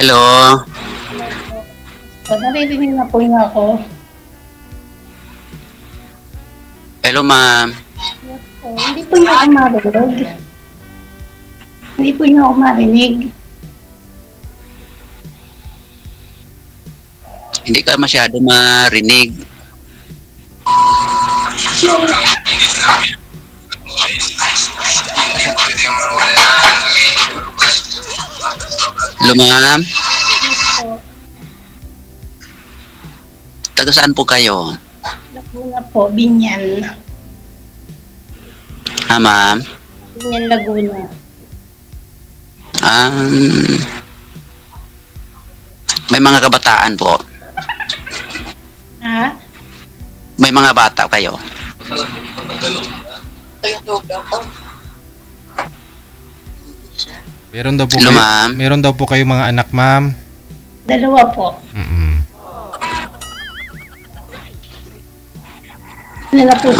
Hello. Hello po. O, naririnig na po niya ako. Hello, ma'am. Yes po. Hindi po niya ako marinig. Hindi po niya ako marinig. Hindi ka masyado marinig. Hello, ma'am. Yes po. Taga saan po kayo? Laguna po. Binyan. Ha, ma'am? Binyan, Laguna. May mga kabataan po. Ha? May mga bata kayo. Meron daw po Hello, kayo, ma'am. meron daw po kayo mga anak, ma'am. Dalawa po. Mm-mm. Ano na po?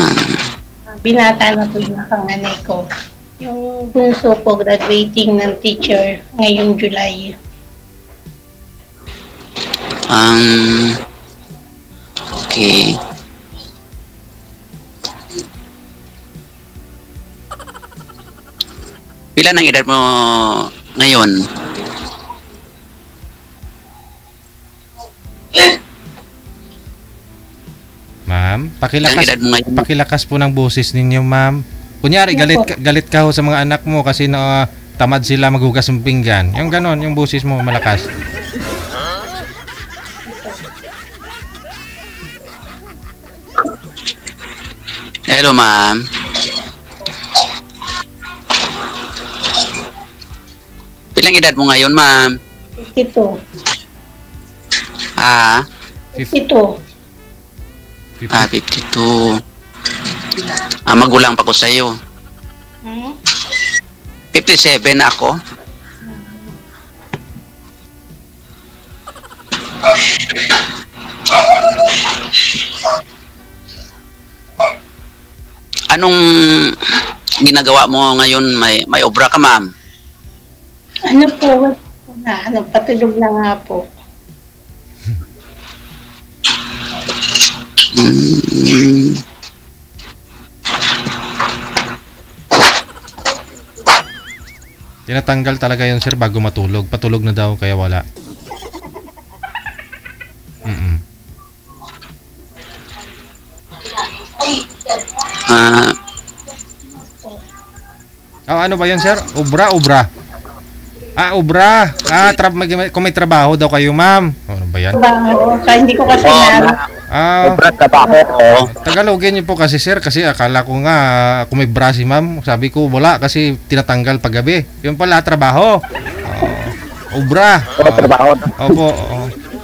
Binata na po yung panganay ko. Yung bunso po, graduating ng teacher ngayong July. Okay. Ilan ang edad mo ngayon? Ma'am, Ilang edad mo ngayon? pakilakas po ng boses ninyo, ma'am. Kunyari, galit ka ho sa mga anak mo kasi na tamad sila maghugas ng pinggan. Yung ganon, yung boses mo malakas. Hello, ma'am. Ilang edad mo ngayon, ma'am? 52. Ah, 52. 52. Magulang pa ko sa'yo. Hmm? 57 na ako. Anong ginagawa mo ngayon? May obra ka, ma'am? Ano po? Patulog na nga po. Mm. Tinatanggal talaga yun, sir, bago matulog. Patulog na daw, kaya wala. Mm-mm. Ano ba yun, sir? Ubra. Ubra. Kung may trabaho daw kayo, ma'am. Ano ba yan? Hindi ko kasi Obra trabaho. Tagalogin niyo po kasi, sir, kasi akala ko nga kung may bra si ma'am, sabi ko wala kasi tinatanggal paggabi. Yun pala, trabaho. Ubra. Trabaho. Opo.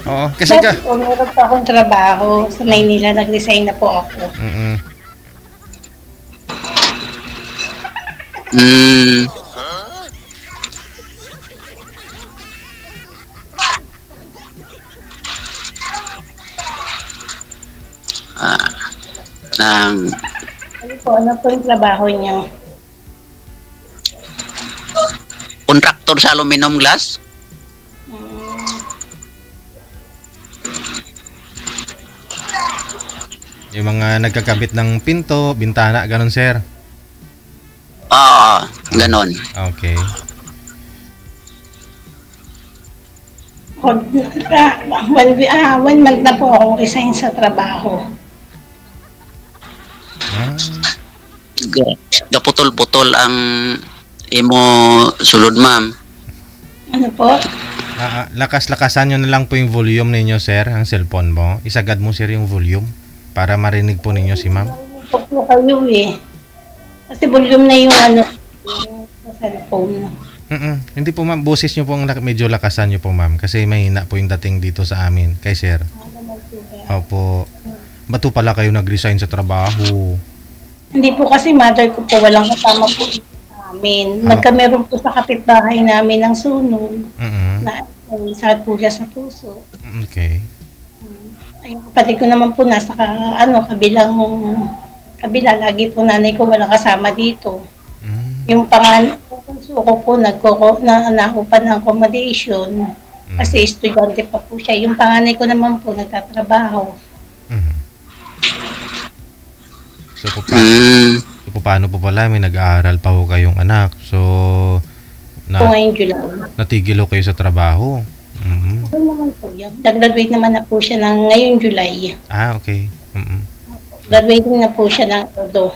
Oo. Kasi ka. Meron pa akong trabaho sa Maynila. Nag-resign na po ako. Mm-mm. Ano po yung trabaho niyo? Kontraktor sa aluminum glass? Yung mga nagkakabit ng pinto, bintana, ganun, sir. Oo, ganon. Okay. One month na po ako resign sa trabaho. Gaputol-putol ang imo sulod, ma'am. Ano po? Lakas-lakasan nyo na lang po yung volume ninyo, sir, ang cellphone mo. Isagad mo, sir, yung volume para marinig po ninyo si ma'am. Po kayo eh. Kasi volume na yung yung cellphone. Hindi po, ma'am. Boses nyo po ang medyo lakasan nyo po, ma'am. Kasi mahina po yung dating dito sa amin. Kay sir. Opo. Ba't pala kayo nag-resign sa trabaho? Hindi po kasi mother ko po, walang kasama po sa amin. Nagkameron po sa kapitbahay namin ng sunog na sa pula sa puso. Okay. Ay, kapatid ko naman po nasa kabila, lagi po nanay ko walang kasama dito. Yung panganay ko po nakupan ng accommodation. Kasi estudyante pa po siya. Yung panganay ko naman po, nagtatrabaho. So, paano po pala? May nag-aaral pa ho kayong anak. So, Po ngayong July. natigil ho kayo sa trabaho. Ano naman po yan? Nag-graduate naman na po siya ng ngayong July. Ah, okay. Graduating na po siya ng Odo.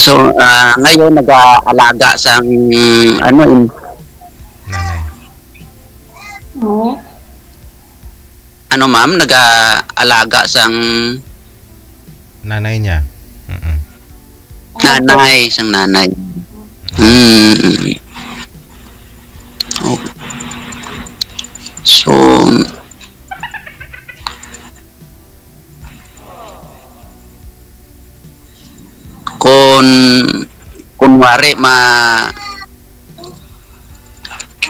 So, ngayon nag-aalaga sa Nanay. Oo. ano ma'am, nag-aalaga sa Nanay niya. nanay, isang nanay. Oh. So, kunwari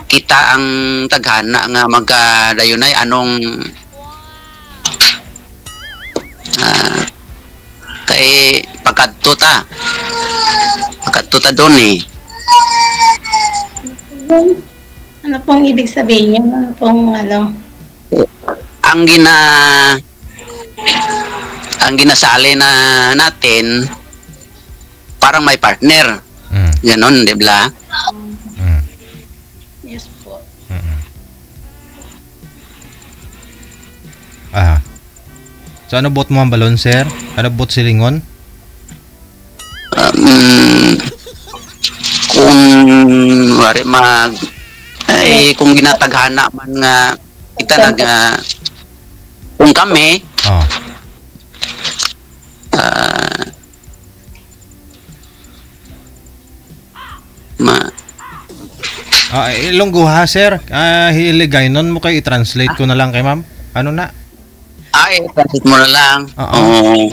kita ang taghana nga magdayunay anong kay pagkadto ta doon eh. Ano pong ibig sabihin niyo? Ano pong ano? Ang ginasali na natin parang may partner. Ganon, di ba? Yes po. So ano bot mo ang balon, sir? Ano bot silingon? Kung wari kung ginataghana man nga kita kung kami Ilonggo ha, sir. Hiligay nun mo kayo i-translate ko na lang kay ma'am. Ano na? I-translate mo na lang. Oo.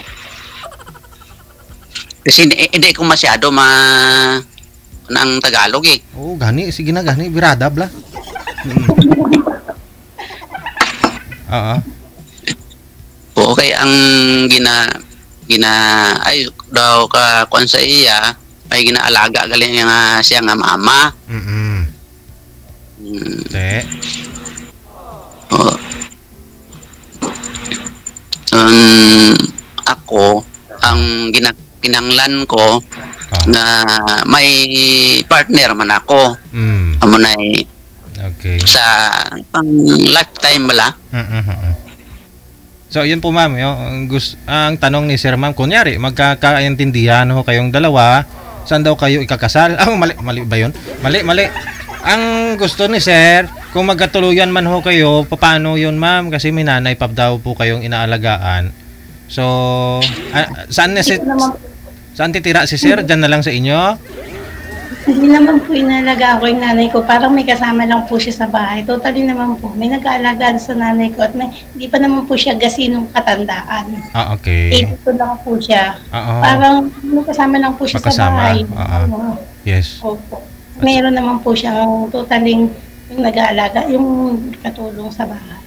Kasi hindi ko masyado ng Tagalog eh. Oo, gani. Sige na, gani. Birada, bla. Okay, ang ay daw ka kuan sa iya ay ginaalaga galing nga siya nga mama. Ako ang kinanglan ko na may partner man ako. Amo na okay. Sa pang lifetime bala. So, yun po ma'am, ang tanong ni Sir ma'am, kunyari, magkakaintindihan ho kayong dalawa, saan daw kayo ikakasal? Mali ba yun? Mali. Ang gusto ni Sir, kung magkatuluyan man ho kayo, paano yun ma'am? Kasi may nanay pa daw po kayong inaalagaan. So, saan titira si Sir? Diyan na lang sa inyo? Hindi naman po inalaga ako yung nanay ko. Parang may kasama lang po siya sa bahay. Totally naman po. May nag-aalaga sa nanay ko at hindi pa naman po siya gasinong katandaan. Okay. 82 lang po siya. Parang may kasama lang po siya sa bahay. Yes. Opo. Meron naman po siyang totaling yung nag-aalaga, yung katulong sa bahay.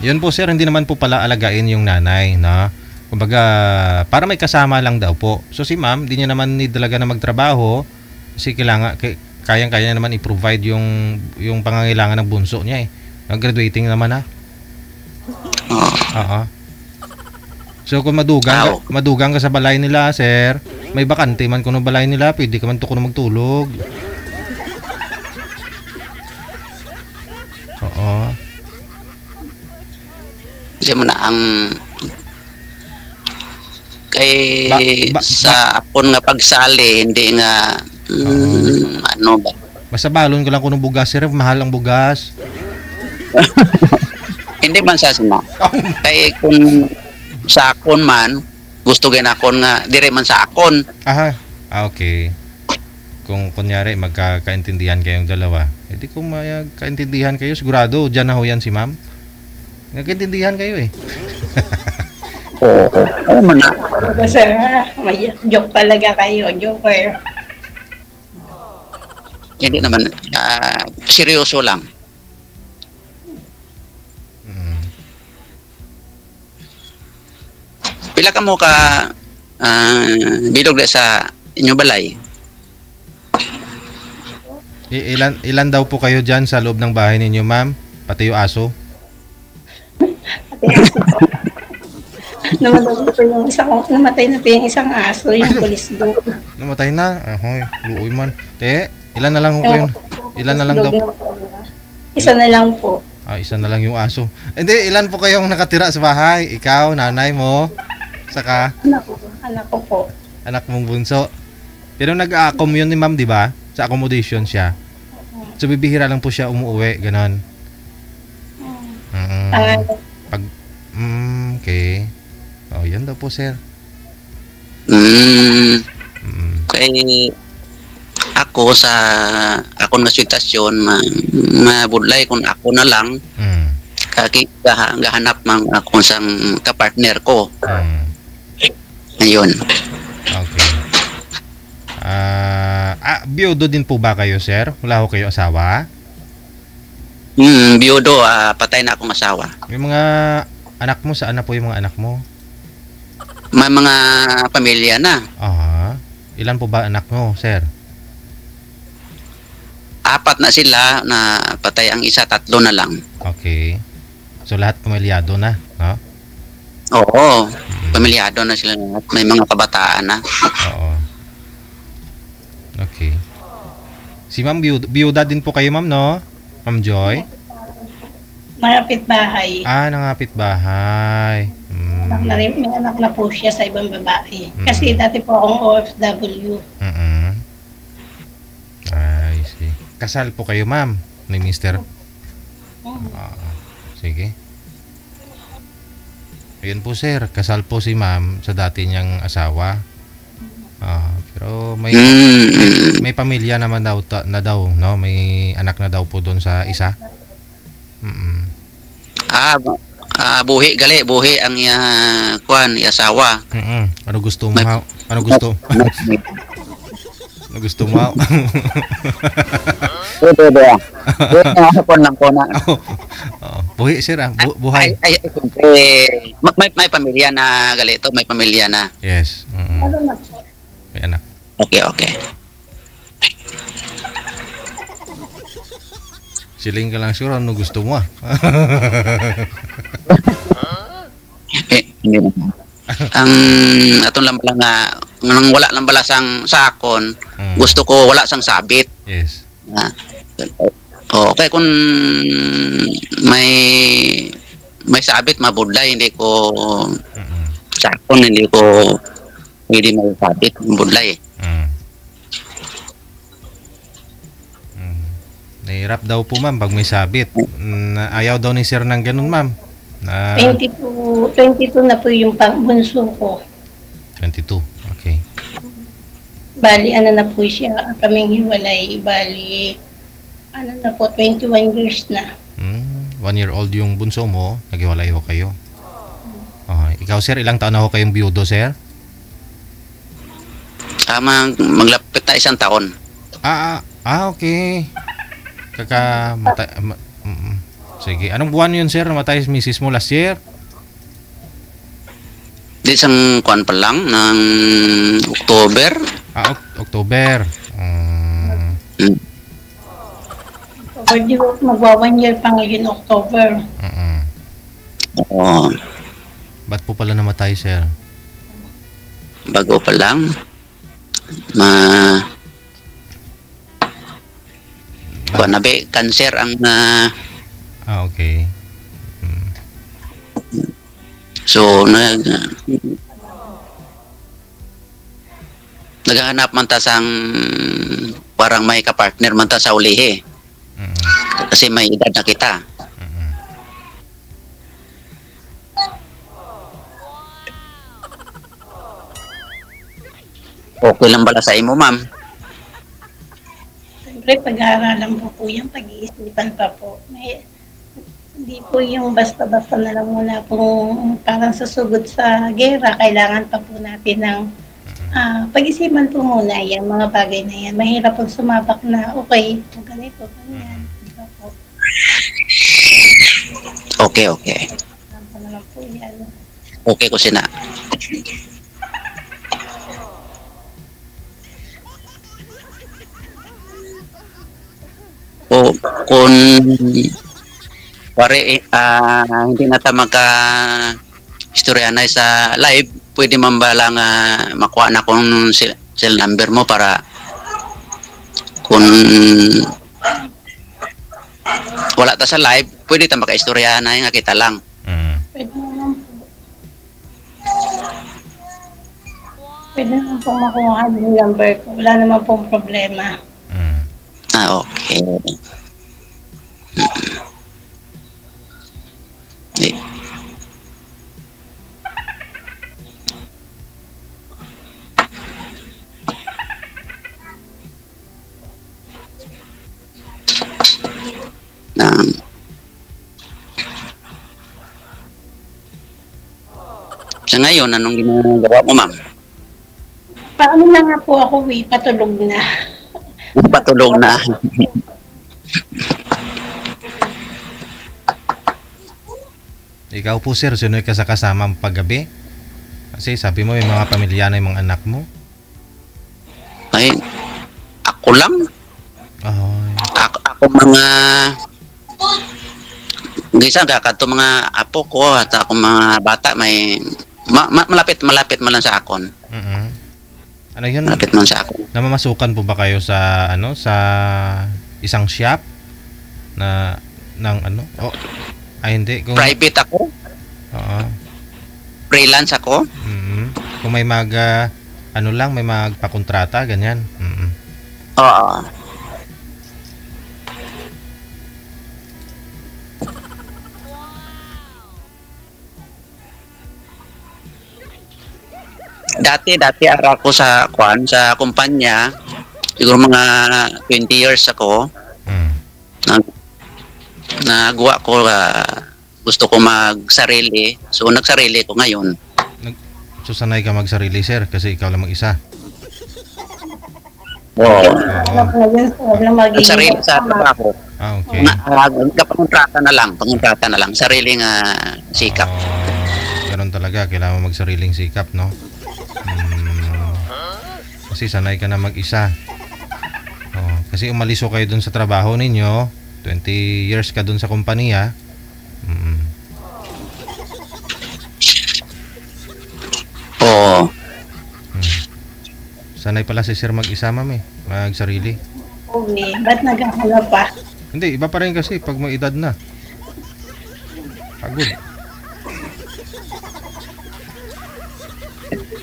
Yun po sir, hindi naman po pala alagain yung nanay, na kumbaga, para may kasama lang daw po. So si ma'am, di niya naman need talaga na magtrabaho kasi kayang-kaya naman i-provide yung pangangailangan ng bunso niya eh. Graduating naman ha. So kung madugang ka sa balay nila, sir, may bakante man kung balay nila, pwede ka man tuko na magtulog. Kasi mo na ang sa akon nga pagsali hindi nga ano ba basta balon ko lang kuno bugas sir, mahal ang bugas. Hindi man sa sina kay kung sa akon man gusto gid akon nga dire man sa akon. Okay. Kung kunyari magkakaintindihan kayong dalawa, edi kung magkaintindihan kayo sigurado diyan na ho yan si ma'am. Nagkaintindihan kayo eh. Oo man na. Sir, may joke talaga kayo, joker. Hindi naman, seryoso lang. Pila ka mo ka bilog na sa inyo balay? Ilan daw po kayo dyan sa loob ng bahay ninyo, ma'am? Pati yung aso? Namatay na po yung isang aso, yung pulis doon. Namatay na? Ahoy, luoy man. Te, ilan na lang po kayo? Ilan na lang daw? Isa na lang po. Isa na lang yung aso. Hindi, ilan po kayong nakatira sa bahay? Ikaw, nanay mo, saka Anak ko po. anak mong bunso. Pero nag-a-accom yun ni ma'am, di ba? Sa accommodation siya. So, bibihira lang po siya umuwi, ganon. Pag, okay. Oh, yan daw po, sir. Kay ako sa akong nga sitwasyon mabudlay kung ako na lang kaki gahanap mang akong sang kapartner ko. Ayun. Okay. Biyudo din po ba kayo, sir? Wala ho kayo asawa? Biyudo, patay na akong asawa. Yung mga anak mo, saan na po yung mga anak mo? May mga pamilya na. Aha. Ilan po ba anak mo, sir? 4 na sila na patay ang isa, 3 na lang. Okay. So lahat pamilyado na, no? Oo. Pamilyado na sila. May mga kabataan na. Oo. Okay. Si ma'am, biyuda din po kayo, ma'am, no? Ma'am Joy? Malapit bahay. Nangapit bahay. May anak na po siya sa ibang babae. Kasi dati po akong OFW. I see. Kasal po kayo, ma'am, ni Mr. Sige. Ayun po, sir. Kasal po si ma'am sa dati niyang asawa. Pero may pamilya naman daw na daw, no? May anak na daw po doon sa isa. Buhi gali, buhi ang kuan, asawa. Ano gusto mo? Ano gusto? Ano gusto mo? Hapon lang po na. Buhi, sir, buhay. May pamilya na galito, may pamilya na. Yes. May anak. Okay. Siling ka lang sure ano gusto mo. Hindi na. Ang atong lang pala nga nang wala lang bala sang sakon, gusto ko wala sang sabit. Yes. Okay, kung may sabit mabudlay, hindi ko sakon, hindi ko pwede may sabit mabudlay. Nahirap daw po, ma'am, pag may sabit. Ayaw daw ni sir ng ganun, ma'am. 22 na po yung bunso ko. 22, okay. Bali, ano na po siya, kaming hiwalay. Bali, ano na po, 21 years na. 1-year-old yung bunso mo, naghiwalay ho kayo. Ikaw, sir, ilang taon na ho kayong biyudo, sir? Maglapit na 1 taon. Okay. Sige. Anong buwan yun, sir? Namatay si misis mo last year? Di sang kuan pa lang, ng October. October. Magwa 1 year pa ngayon, October. Ba't po pala namatay, sir? Bago pa lang. Kuanabe, cancer ang okay. So naghahanap man ta sang parang may kapartner man ta sa ulihi. Kasi may edad na kita. Okay lang bala sa imo, ma'am? Siyempre, pag-aaralan po yan, pag-iisipan pa po. Hindi po yung basta-basta na lang muna po parang susugod sa gera. Kailangan pa po natin ng pag-isipan po muna yan, mga bagay na yan. Mahirap po sumabak na, okay, ganito, ganyan. Diba po? Okay. Ano naman po yan. Okay ko sina. O kung pare hindi na ta magka istorya na sa live, pwede man ba lang makuha na kung cell number mo para kung wala ta sa live, pwede ta maka-istorya na nga kita lang. Pwede naman po. Pwede naman po makuha yung number ko. Wala naman pong problema. Okay. Sa ngayon, anong ginagawa mo, ma'am? Paano na nga po ako, patulog na. Patulog na. Ikaw po sir, sino ka sa kasama paggabi? Kasi sabi mo may mga pamilya na yung mga anak mo. Ay, ako lang. Ay. Ako mga gisa kakato mga apo ko at ako mga bata may malapit man lang sa akon. Ano yun? Malapit man sa akon. Namamasukan po ba kayo sa sa isang shop na ng ano? Oh, ay hindi kung private ako. Oo. Freelance ako. Kung may may magpakontrata ganyan. Oo. Dati ara ko sa kumpanya. Siguro mga 20 years ako. Nagawa ko gusto ko magsarili. So nagsarili ko ngayon. Sanay ka magsarili sir kasi ikaw lang mag-isa. Oo. Nagsarili sa trabaho. Okay. Pangontrata na lang. Sariling sikap. Ganun talaga, kailangan mo magsariling sikap, no? Kasi sanay ka na mag-isa. Kasi umalis kayo dun sa trabaho ninyo, 20 years ka dun sa kumpanya. Oo. Sanay pala si sir mag-isa, ma'am magsarili. Okay, ba't naghahanap pa? Hindi, iba pa rin kasi pag may edad na.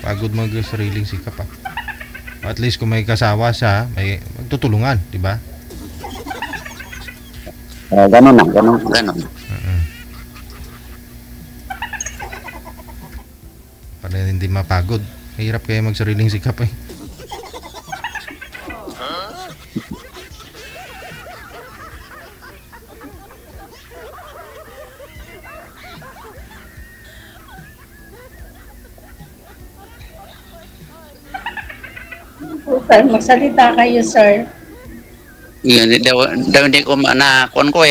Pagod mag-sariling sikap At least kung may kasawa siya, may magtutulungan, di ba? Ganun. Para hindi mapagod. Mahirap kaya magsariling sikap Sir, magsalita kayo, sir. Hindi ko kuan ko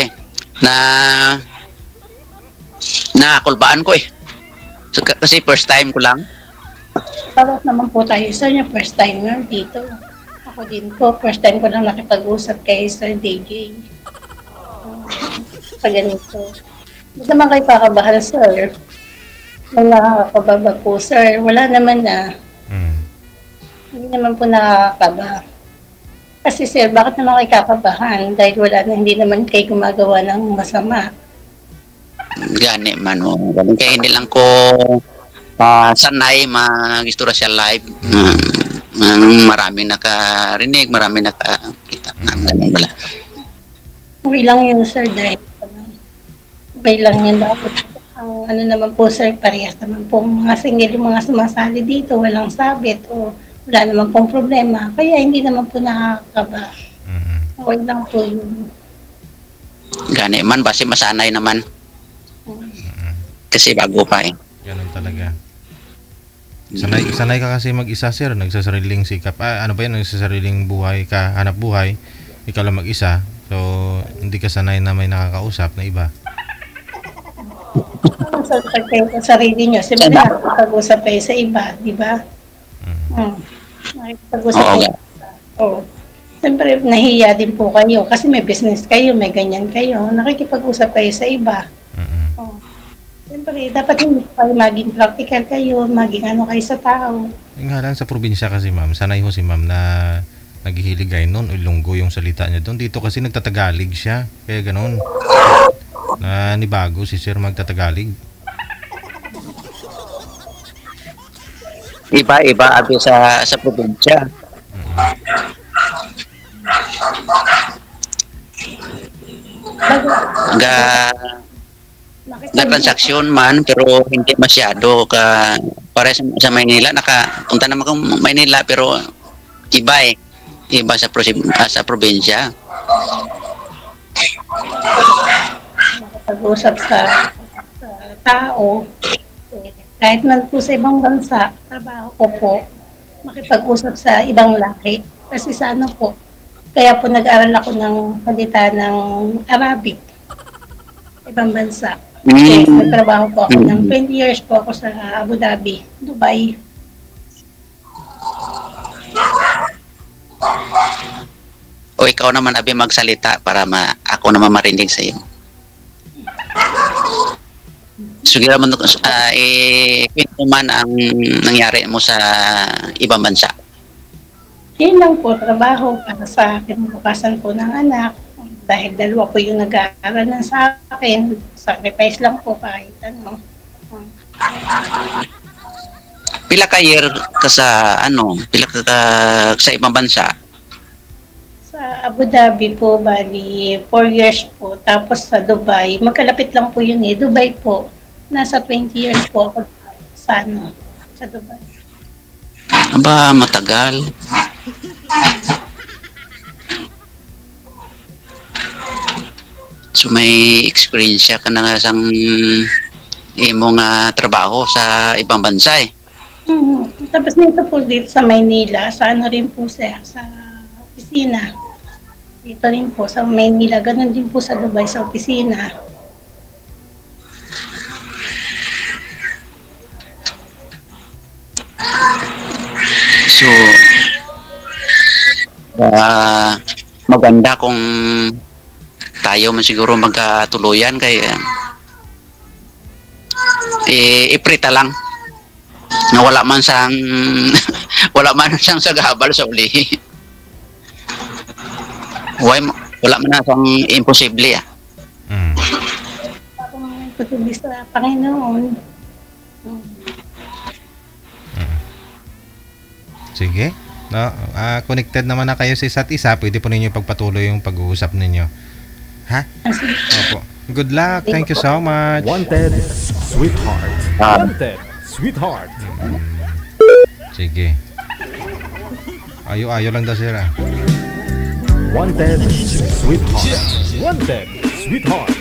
nakulbaan ko So, kasi first time ko lang. Parang naman po tayo, sir, yung first time nga dito. Ako din po, first time ko lang nakipag-usap kay Sir DJ. Sa ganito. Hindi naman kayo pakabahan, sir. Nung nakakababa po, sir, wala naman na. Hindi naman po nakakaba. Kasi sir, bakit naman kayo kakabahan? Dahil hindi naman kayo gumagawa ng masama. Gani man kaya hindi lang ko sanay mag-istorya sa live. Maraming nakarinig, maraming nakakita. Ganun wala. Okay lang yun, sir, dahil okay lang yun dapat. Ang naman po, sir, parehas naman po mga single, mga sumasali dito, walang sabit o wala naman pong problema. Kaya hindi naman po nakakaba. Okay lang po yun. Gani man, basi masanay naman. Kasi bago pa Ganun talaga. Sanay ka kasi mag-isa, sir. Nagsasariling sikap. Ano ba yan? Nagsasariling buhay ka, hanap buhay. Ikaw lang mag-isa. So, hindi ka sanay na may nakakausap na iba. nakikipag-usap kayo sa sarili nyo, siyempre nakikipag-usap kayo sa iba, di ba? Nakikipag-usap Oo kayo nga. sa iba. Oo. Siyempre, nahiya din po kayo kasi may business kayo, may ganyan kayo. Nakikipag-usap kayo sa iba. Oo. Siyempre, dapat hindi kayo maging practical kayo, maging ano kayo sa tao. Yung nga lang sa probinsya kasi ma'am, sanay ho si ma'am na naghihilig kayo noon, Ilonggo yung salita niya doon. Dito kasi nagtatagalig siya, kaya ganun. Na nibago si sir magtatagalig. Iba abi sa probinsya. Hangga na transaksyon man pero hindi masyado ka para sa Maynila nakapunta naman kung Maynila pero iba sa probinsya. Nakipag-usap sa tao, kahit man po sa ibang bansa, trabaho ko po, makipag-usap sa ibang lahi. Kasi sa ano po, kaya po nag-aral ako ng salita ng Arabic, ibang bansa. Kasi nagtrabaho po ako ng 20 years po ako sa Abu Dhabi, Dubai. O ikaw naman abi magsalita para ako naman marinig sa iyo. Sige naman kwento man ang nangyari mo sa ibang bansa. Yun lang po, trabaho para sa kinabukasan po ng anak. Dahil dalawa po yung nag-aaral na sa akin, sacrifice lang po kahit ano. Pila ka year ka sa pila ka sa ibang bansa? Sa Abu Dhabi po, bali 4 years po. Tapos sa Dubai, magkalapit lang po yun eh. Dubai po, nasa 20 years po ako sa sa Dubai. Aba, matagal. So may experience ka na nga sang imong trabaho sa ibang bansa eh. Tapos nito po dito sa Maynila, sa rin po sa opisina. Dito rin po sa Maynila, ganun din po sa Dubai sa opisina. So maganda kung tayo man siguro magkatuluyan kay iprita lang na wala man sang wala man siyang sagabal sa uli. Wala man na sang imposible Kung patuloy sa Panginoon. Sige. No, connected naman na kayo sa isa't isa. Pwede po ninyo pagpatuloy yung pag-uusap ninyo. Ha? Opo. Good luck. Thank you so much. Wanted, sweetheart. Wanted, sweetheart. Sige. Ayo lang daw sir Wanted, sweetheart. Wanted, sweetheart.